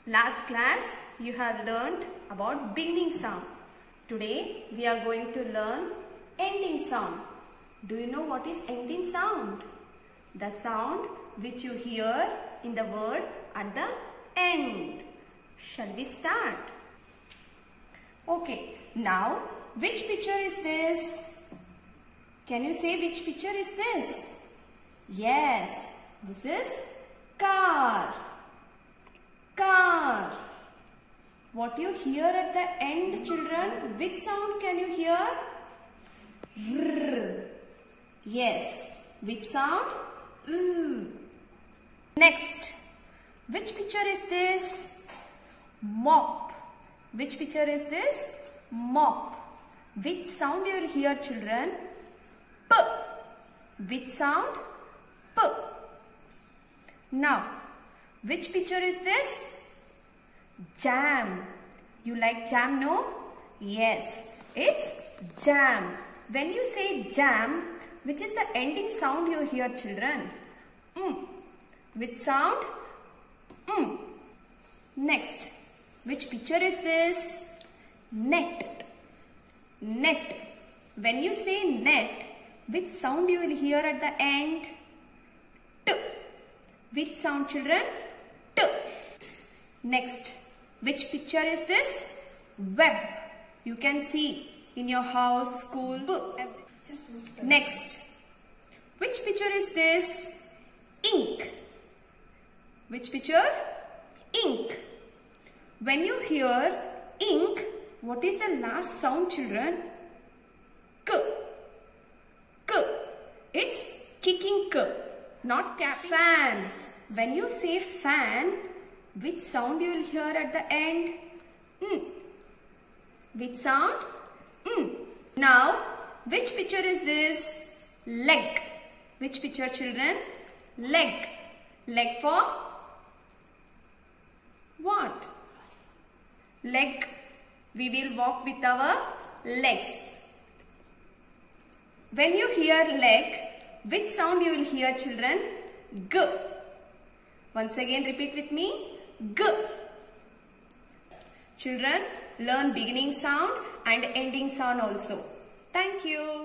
Last class you have learned about beginning sound. Today we are going to learn ending sound. Do you know what is ending sound? The sound which you hear in the word at the end. Shall we start? Okay, now which picture is this? Can you say which picture is this? Yes, this is car. Car. What you hear at the end, children? Which sound can you hear? R. Yes. Which sound? R. Next. Which picture is this? Mop. Which picture is this? Mop. Which sound you will hear, children? P. Which sound? P. Now, which picture is this? Jam. You like jam, no? Yes, it's jam. When you say jam, which is the ending sound you hear, children? Which sound? Next, which picture is this? Net. Net. When you say net, which sound you will hear at the end? T. Which sound, children? T. Next, which picture is this? Web. You can see in your house, school. Next, which picture is this? Ink. Which picture? Ink. When you hear ink, what is the last sound, children? K. K. It's kicking K, not cap. Fan. When you say fan, which sound you will hear at the end? Which sound? Now, which picture is this? Leg. Which picture, children? Leg. Leg for what? Leg. We will walk with our legs. When you hear leg, which sound you will hear, children? G. Once again, repeat with me. G. Children, learn beginning sound and ending sound also. Thank you.